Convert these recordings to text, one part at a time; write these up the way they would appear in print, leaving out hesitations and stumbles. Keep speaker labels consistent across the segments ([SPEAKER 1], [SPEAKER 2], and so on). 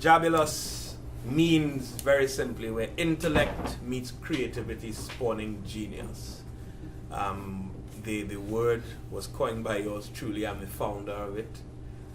[SPEAKER 1] Jabulous means very simply where intellect meets creativity spawning genius. The word was coined by yours truly. I'm the founder of it,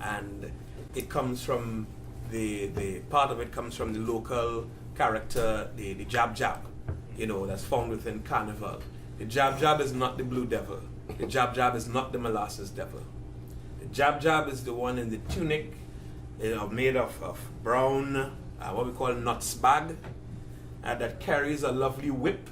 [SPEAKER 1] and it comes from the part of it comes from the local character, the Jab Jab, that's found within Carnival. The Jab Jab is not the Blue Devil. The Jab Jab is not the Molasses Devil. The Jab Jab is the one in the tunic, made of brown, what we call nuts bag, that carries a lovely whip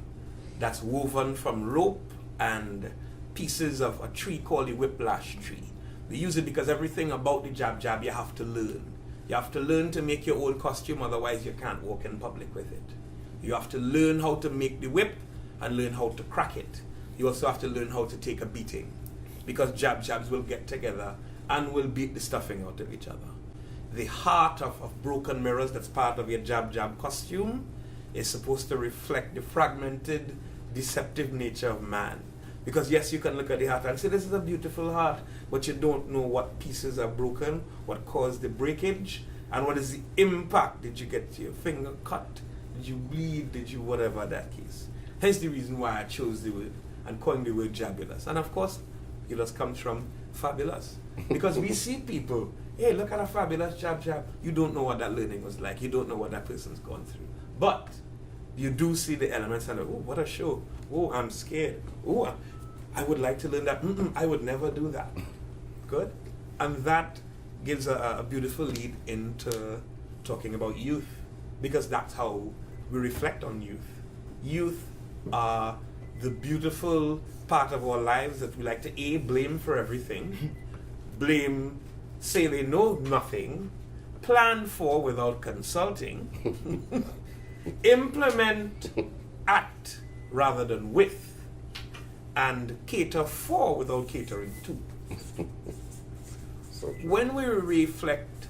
[SPEAKER 1] that's woven from rope and pieces of a tree called the whiplash tree. We use it because everything about the Jab Jab you have to learn. You have to learn to make your own costume, otherwise you can't walk in public with it. You have to learn how to make the whip and learn how to crack it. You also have to learn how to take a beating, because Jab Jabs will get together and will beat the stuffing out of each other. The heart of broken mirrors that's part of your Jab Jab costume is supposed to reflect the fragmented, deceptive nature of man. Because yes, you can look at the heart and say, this is a beautiful heart, but you don't know what pieces are broken, what caused the breakage, and what is the impact. Did you get your finger cut? Did you bleed? Did you whatever that case? Hence the reason why I chose the word and coined the word jabulous. And of course, jabulous comes from fabulous. Because we see people, hey, look at a fabulous Jab Jab. You don't know what that learning was like. You don't know what that person's gone through. But you do see the elements and like, oh, what a show. Oh, I'm scared. Oh, I would like to learn that. I would never do that. Good? And that gives a beautiful lead into talking about youth, because that's how we reflect on youth. Youth are the beautiful part of our lives that we like to blame for everything, blame, say they know nothing, plan for without consulting, implement, act rather than with, and cater for without catering to. So when we reflect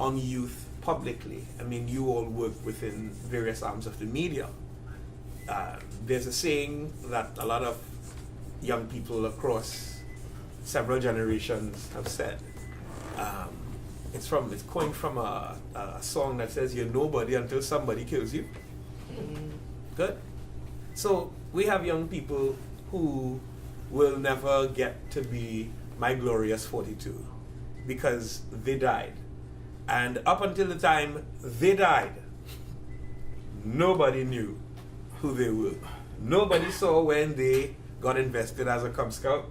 [SPEAKER 1] on youth publicly, I mean, you all work within various arms of the media. There's a saying that a lot of young people across several generations have said. It's coined from a song that says, "You're nobody until somebody kills you." Good? So we have young people who will never get to be my glorious 42 because they died. And up until the time they died, nobody knew who they were. Nobody saw when they got invested as a Cub Scout.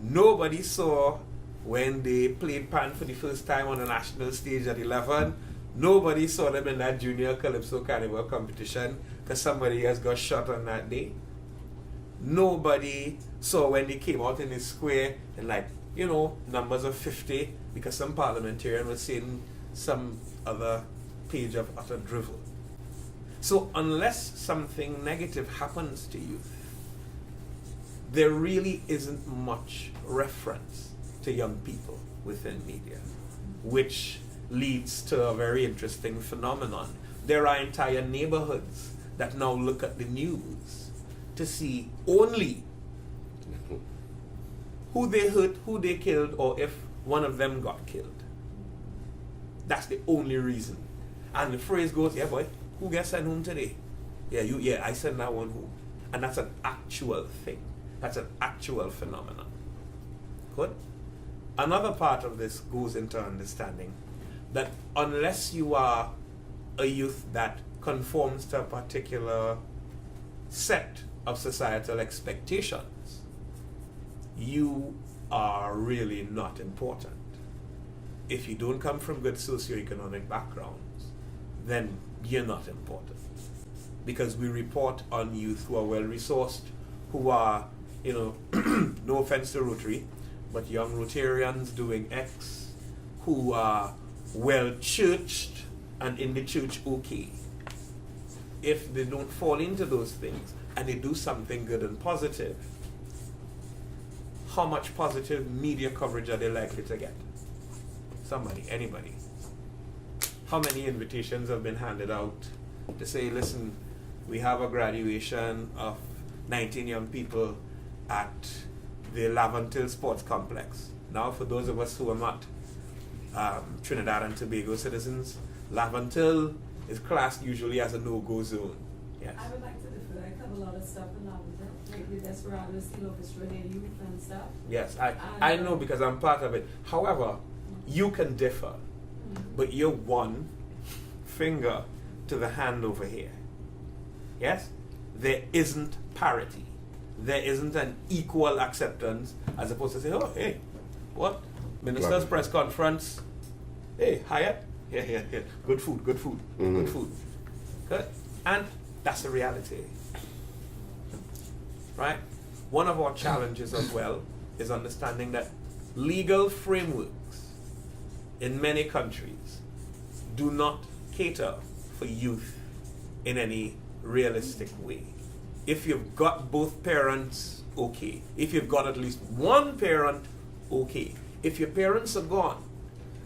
[SPEAKER 1] Nobody saw when they played pan for the first time on a national stage at 11. Nobody saw them in that junior Calypso Carnival competition because somebody else got shot on that day. Nobody saw when they came out in the square in numbers of 50 because some parliamentarian was saying some other page of utter drivel. So unless something negative happens to youth, there really isn't much reference to young people within media, which leads to a very interesting phenomenon. There are entire neighborhoods that now look at the news to see only who they hurt, who they killed, or if one of them got killed. That's the only reason. And the phrase goes, yeah boy, who gets sent home today? Yeah, I sent that one home. And that's an actual thing. That's an actual phenomenon. Good? Another part of this goes into understanding that unless you are a youth that conforms to a particular set of societal expectations, you are really not important. If you don't come from good socioeconomic backgrounds, then you're not important. Because we report on youth who are well-resourced, who are, no offense to Rotary, but young Rotarians doing X, who are well-churched and in the church okay. If they don't fall into those things and they do something good and positive, how much positive media coverage are they likely to get? Somebody, anybody. How many invitations have been handed out to say, listen, we have a graduation of 19 young people at the Lavantil Sports Complex. Now, for those of us who are not Trinidad and Tobago citizens, Laventille is classed usually as a no-go zone. Yes.
[SPEAKER 2] I would like to defer. I cover a lot of stuff in Laventille, like the Desperados, Steel Orchestra, their youth and stuff.
[SPEAKER 1] Yes, I know because I'm part of it. However, you can differ, but you're one finger to the hand over here. Yes? There isn't parity. There isn't an equal acceptance as opposed to say, oh, hey, what? Minister's press conference. Hey, Hyatt. Yeah. Good food. Good food. Good. And that's the reality. Right? One of our challenges as well is understanding that legal frameworks in many countries do not cater for youth in any realistic way. If you've got both parents, okay. If you've got at least one parent, okay. If your parents are gone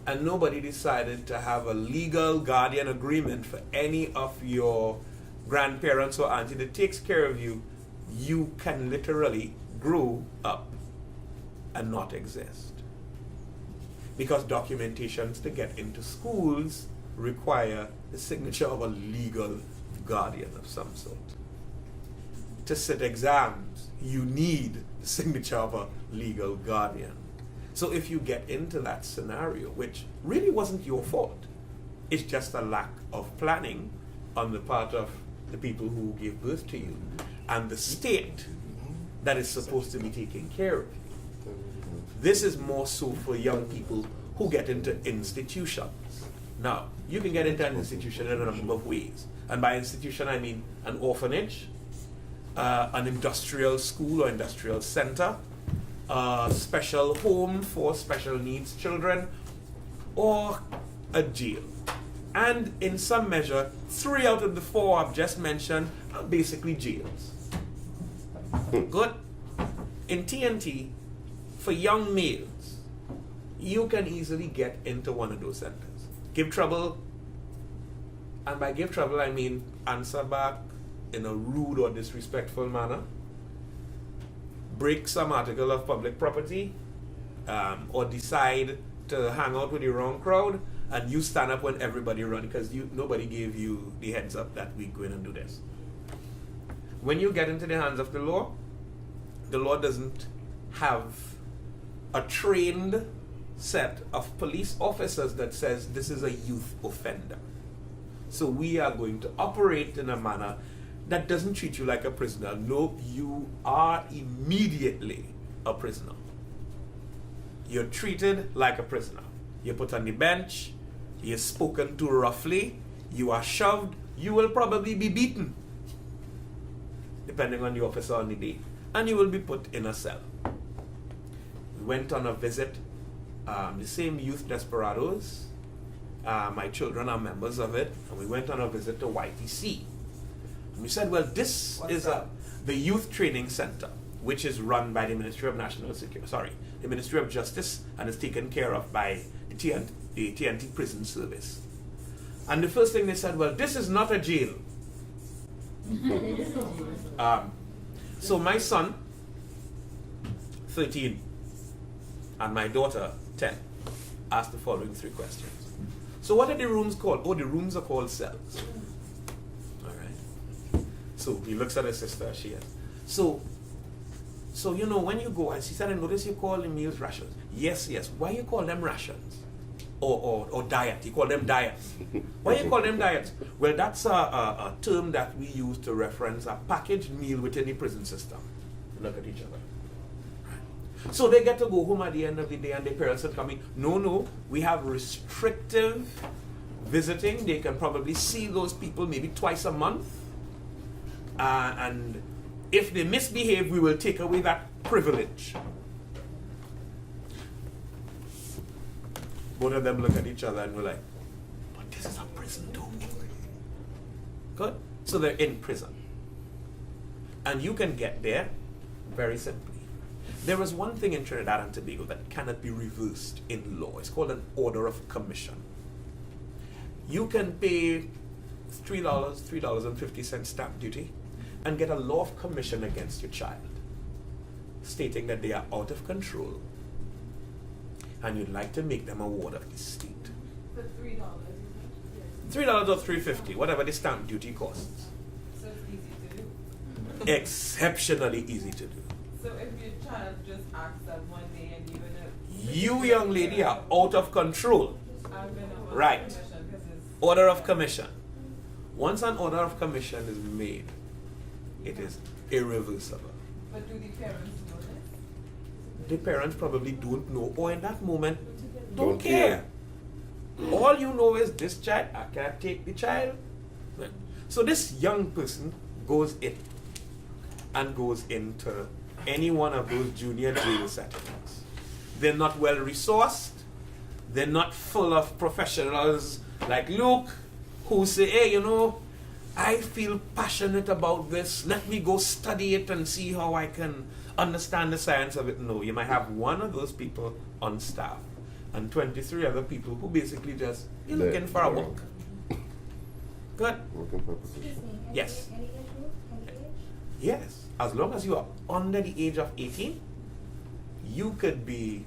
[SPEAKER 1] and nobody decided to have a legal guardian agreement for any of your grandparents or auntie that takes care of you, you can literally grow up and not exist. Because documentations to get into schools require the signature of a legal guardian of some sort. To sit exams, you need the signature of a legal guardian. So if you get into that scenario, which really wasn't your fault, it's just a lack of planning on the part of the people who gave birth to you and the state that is supposed to be taking care of you. This is more so for young people who get into institutions. Now, you can get into an institution in a number of ways. And by institution, I mean an orphanage, an industrial school or industrial center, a special home for special needs children, or a jail. And in some measure, 3 out of the 4 I've just mentioned are basically jails. Good. In TNT, for young males, you can easily get into one of those centers. Give trouble, and by give trouble I mean answer back in a rude or disrespectful manner, break some article of public property, or decide to hang out with the wrong crowd, and you stand up when everybody run because nobody gave you the heads up that we're going to do this. When you get into the hands of the law doesn't have a trained set of police officers that says this is a youth offender. So we are going to operate in a manner that doesn't treat you like a prisoner. No, you are immediately a prisoner. You're treated like a prisoner. You're put on the bench, you're spoken to roughly, you are shoved, you will probably be beaten, depending on the officer on the day, and you will be put in a cell. We went on a visit, the same Youth Desperados, my children are members of it, and we went on a visit to YTC. And we said, well, this is the Youth Training Center, which is run by the Ministry of the Ministry of Justice, and is taken care of by the TNT Prison Service. And the first thing they said, well, this is not a jail. So my son, 13, and my daughter, 10, asked the following 3 questions. So what are the rooms called? Oh, the rooms are called cells. All right. So he looks at his sister, she is. So you know, when you go, and she said, I notice you call the meals rations. Yes. Why you call them rations? Or diet. You call them diets. Why you call them diets? Well, that's a term that we use to reference a packaged meal within the prison system. Look at each other. Right. So they get to go home at the end of the day and their parents are coming. No, we have restrictive visiting. They can probably see those people maybe twice a month. And if they misbehave, we will take away that privilege. Both of them look at each other and we're like, but this is a prison too. Good? So they're in prison. And you can get there very simply. There is one thing in Trinidad and Tobago that cannot be reversed in law. It's called an order of commission. You can pay $3.50 stamp duty and get a law of commission against your child, stating that they are out of control and you'd like to make them a ward of the state.
[SPEAKER 2] For $3,
[SPEAKER 1] $3 or $3.50, whatever the stamp duty costs.
[SPEAKER 2] So it's easy to do.
[SPEAKER 1] Exceptionally easy to do.
[SPEAKER 2] So if your child just acts up one day and you're gonna...
[SPEAKER 1] You, young lady, are out of control.
[SPEAKER 2] I'm gonna order
[SPEAKER 1] Right.
[SPEAKER 2] commission 'cause it's...
[SPEAKER 1] Order of commission. Once an order of commission is made, it is irreversible.
[SPEAKER 2] But do the parents know this?
[SPEAKER 1] The parents probably don't know, or in that moment, don't
[SPEAKER 3] Don't
[SPEAKER 1] care.
[SPEAKER 3] care.
[SPEAKER 1] All you know is this child, I can't take the child. So this young person goes in and goes into any one of those junior jail settings. They're not well resourced. They're not full of professionals like Luke, who say, hey, you know, I feel passionate about this. Let me go study it and see how I can understand the science of it. No, you might have one of those people on staff and 23 other people who basically just, you're looking for a walk. Good?
[SPEAKER 3] Working purposes.
[SPEAKER 4] Excuse me,
[SPEAKER 1] Yes.
[SPEAKER 4] Any age group? Any age?
[SPEAKER 1] Yes. As long as you are under the age of 18, you could be,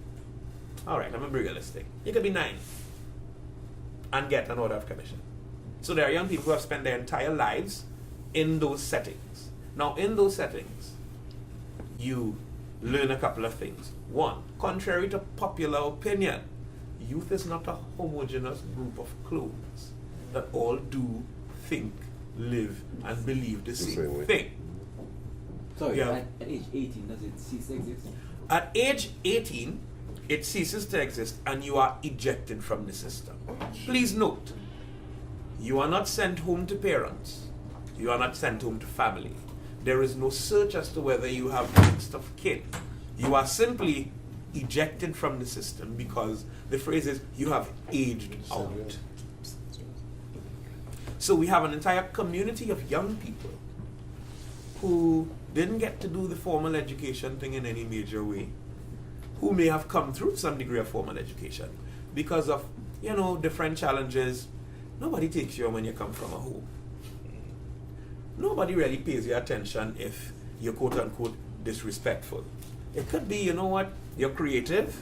[SPEAKER 1] all right, I'm going to be realistic. You could be 9 and get an order of commission. So there are young people who have spent their entire lives in those settings. Now, in those settings, you learn a couple of things. One, contrary to popular opinion, youth is not a homogeneous group of clones that all do, think, live, and believe the
[SPEAKER 3] same
[SPEAKER 1] same
[SPEAKER 3] way.
[SPEAKER 1] thing.
[SPEAKER 5] Sorry,
[SPEAKER 1] Yeah.
[SPEAKER 5] at age 18, does it cease to exist?
[SPEAKER 1] At age 18, it ceases to exist and you are ejected from the system. Please note, you are not sent home to parents. You are not sent home to family. There is no search as to whether you have next of kin. You are simply ejected from the system because the phrase is you have aged out. So we have an entire community of young people who didn't get to do the formal education thing in any major way, who may have come through some degree of formal education because of, you know, different challenges. Nobody takes you on when you come from a home. Nobody really pays you attention if you're quote unquote disrespectful. It could be, you know what, you're creative,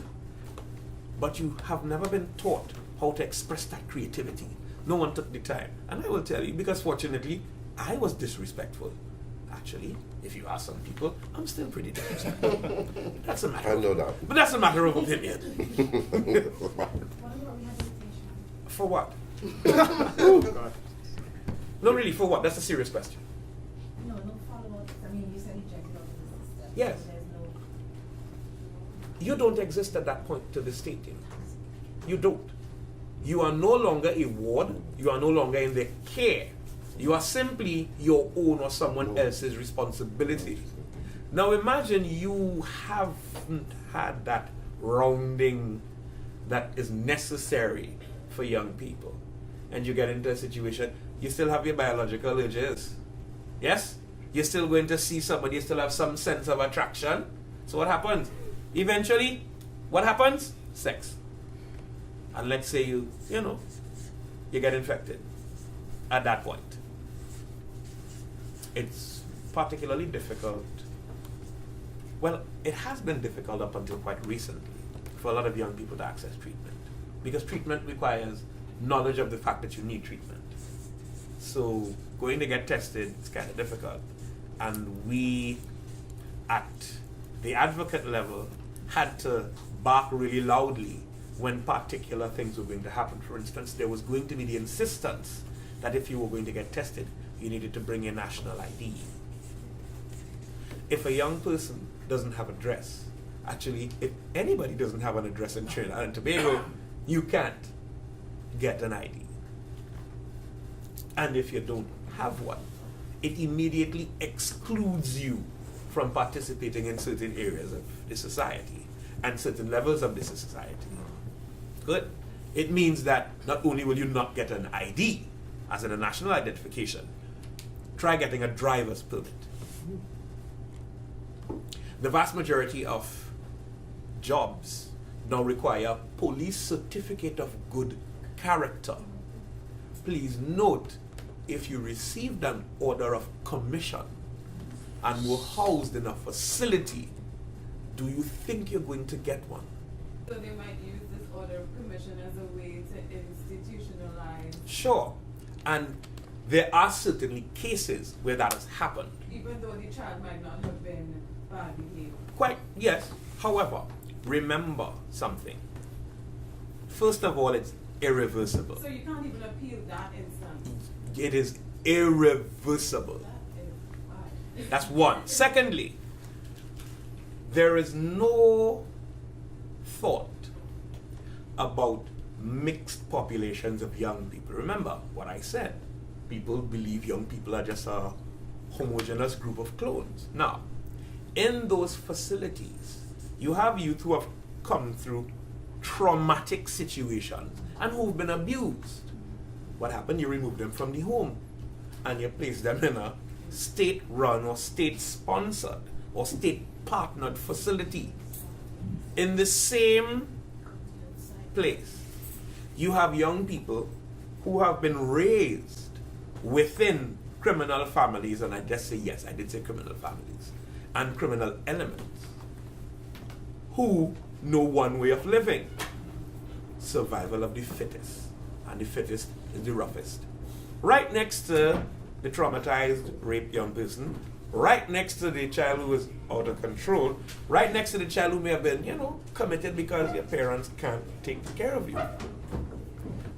[SPEAKER 1] but you have never been taught how to express that creativity. No one took the time. And I will tell you, because fortunately, I was disrespectful. Actually, if you ask some people, I'm still pretty disrespectful. That's a matter
[SPEAKER 3] I know that.
[SPEAKER 1] But that's a matter of opinion.
[SPEAKER 4] What about rehabilitation?
[SPEAKER 1] For what? Oh, God. No, really, for what? That's a serious question.
[SPEAKER 4] No follow-up. I mean, you said ejected out of the system.
[SPEAKER 1] Yes.
[SPEAKER 4] So there's no...
[SPEAKER 1] You don't exist at that point to the state. You know. You don't. You are no longer a ward. You are no longer in their care. You are simply your own or someone else's responsibility. Now imagine you haven't had that rounding that is necessary for young people. And you get into a situation, you still have your biological urges. Yes? You're still going to see somebody, you still have some sense of attraction. So what happens? Eventually, what happens? Sex. And let's say you get infected at that point. It's particularly difficult. Well, it has been difficult up until quite recently for a lot of young people to access treatment, because treatment requires knowledge of the fact that you need treatment. So going to get tested is kind of difficult. And we, at the advocate level, had to bark really loudly when particular things were going to happen. For instance, there was going to be the insistence that if you were going to get tested, you needed to bring your national ID. If a young person doesn't have an address, actually, if anybody doesn't have an address in Trinidad and Tobago, you can't get an ID. And if you don't have one, it immediately excludes you from participating in certain areas of the society and certain levels of this society. Good. It means that not only will you not get an ID, as in a national identification, try getting a driver's permit. The vast majority of jobs now require police certificate of good character. Please note, if you received an order of commission and were housed in a facility, do you think you're going to get one?
[SPEAKER 2] So they might use this order of commission as a way to institutionalize.
[SPEAKER 1] Sure. And there are certainly cases where that has happened.
[SPEAKER 2] Even though the child might not have been bad behaved.
[SPEAKER 1] Quite, yes. However, remember something. First of all, it's irreversible.
[SPEAKER 2] So you can't even appeal that instance.
[SPEAKER 1] It is irreversible.
[SPEAKER 2] That is why.
[SPEAKER 1] That's one. Secondly, there is no thought about mixed populations of young people. Remember what I said. People believe young people are just a homogeneous group of clones. Now, in those facilities, you have youth who have come through traumatic situations and who've been abused. What happened? You remove them from the home and you place them in a state-run or state-sponsored or state-partnered facility. In the same place, you have young people who have been raised within criminal families, and I just say yes, I did say criminal families, and criminal elements, who know one way of living: survival of the fittest, and the fittest is the roughest. Right next to the traumatized, raped young person, right next to the child who is out of control, right next to the child who may have been, committed because your parents can't take care of you.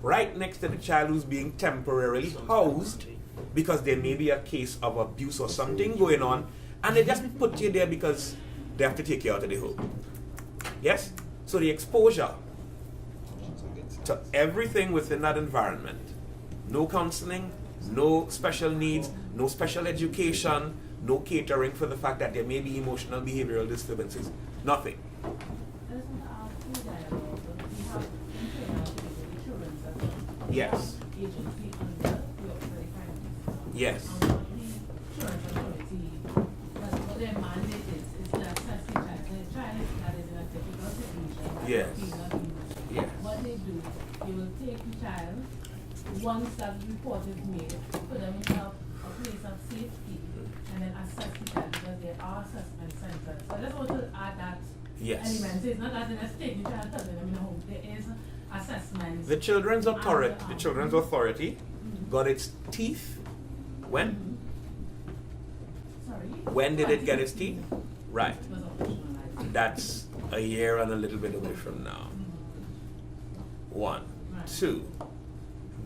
[SPEAKER 1] Right next to the child who's being temporarily housed because there may be a case of abuse or something going on, and they just put you there because they have to take you out of the home. Yes? So the exposure to everything within that environment, no counseling, no special needs, no special education, no catering for the fact that there may be emotional behavioral disturbances, nothing. Yes. Yes. Yes. Yes.
[SPEAKER 4] What they do, they will take the child, once that report is made, put them in a place of safety, and then assess the child, because there are assessment centers. So I just want to add that element. So it's not that in a state, the child telling them in a home. There is assessment.
[SPEAKER 1] The Children's Authority got its teeth when?
[SPEAKER 4] Sorry?
[SPEAKER 1] When did it get its teeth? Right. That's a year and a little bit away from now. One. Two,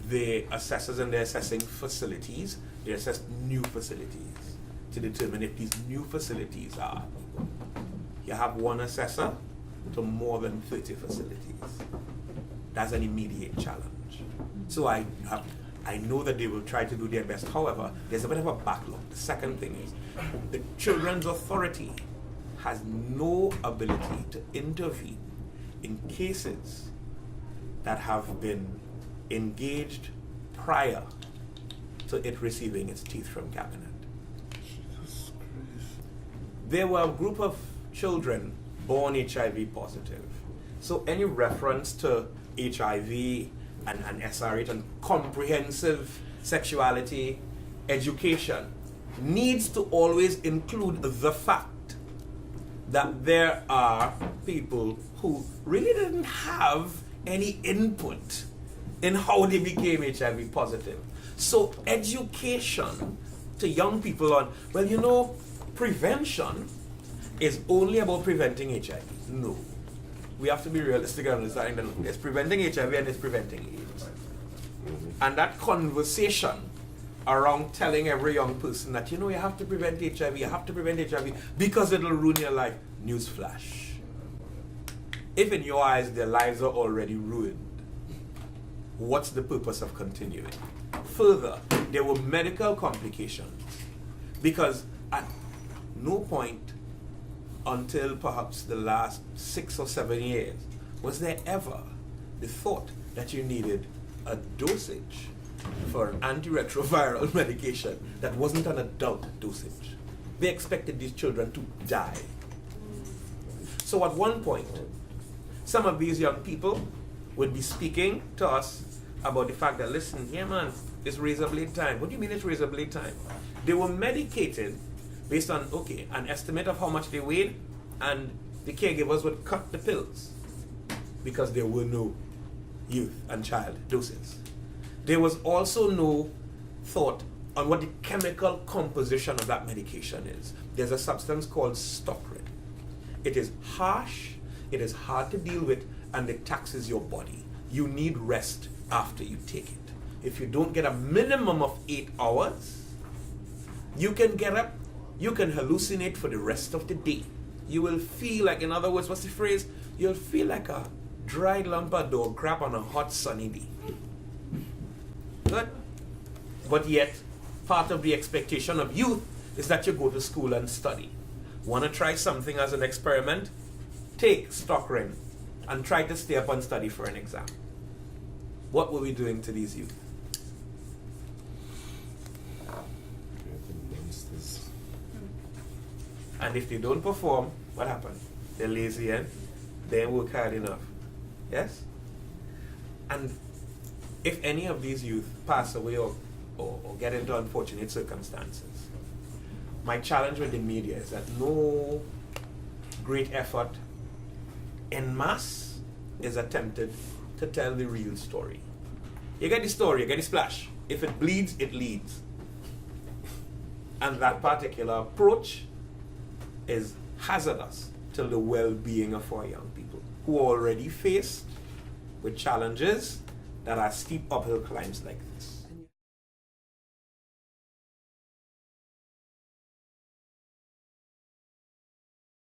[SPEAKER 1] the assessors and the assessing facilities, they assess new facilities to determine if these new facilities are equal. You have one assessor to more than 30 facilities. That's an immediate challenge. So I know that they will try to do their best. However, there's a bit of a backlog. The second thing is the Children's Authority has no ability to intervene in cases that have been engaged prior to it receiving its teeth from cabinet. There were a group of children born HIV positive. So any reference to HIV and SRH and comprehensive sexuality education needs to always include the fact that there are people who really didn't have any input in how they became HIV positive. So education to young people on, prevention is only about preventing HIV. No. We have to be realistic and understanding that it's preventing HIV and it's preventing AIDS. And that conversation around telling every young person that, you have to prevent HIV, because it'll ruin your life. Newsflash. If in your eyes their lives are already ruined, what's the purpose of continuing? Further, there were medical complications, because at no point until perhaps the last 6 or 7 years was there ever the thought that you needed a dosage for an antiretroviral medication that wasn't an adult dosage. They expected these children to die. So at one point, some of these young people would be speaking to us about the fact that, listen, man, it's razor blade time. What do you mean it's razor blade time? They were medicated based on, an estimate of how much they weighed, and the caregivers would cut the pills because there were no youth and child doses. There was also no thought on what the chemical composition of that medication is. There's a substance called stockrine. It is harsh, it is hard to deal with, and it taxes your body. You need rest after you take it. If you don't get a minimum of 8 hours, you can get up, you can hallucinate for the rest of the day. You will feel like, in other words, what's the phrase? You'll feel like a dried lump of dog crap on a hot sunny day. Good? But yet, part of the expectation of youth is that you go to school and study. Want to try something as an experiment? Take stockrine and try to stay up and study for an exam. What were we doing to these youth? And if they don't perform, what happens? They're lazy and they ain't work hard enough. Yes? And if any of these youth pass away or get into unfortunate circumstances, my challenge with the media is that no great effort en masse is attempted to tell the real story. You get the story, you get the splash. If it bleeds, it leads. And that particular approach is hazardous to the well-being of our young people who are already faced with challenges that are steep uphill climbs like this.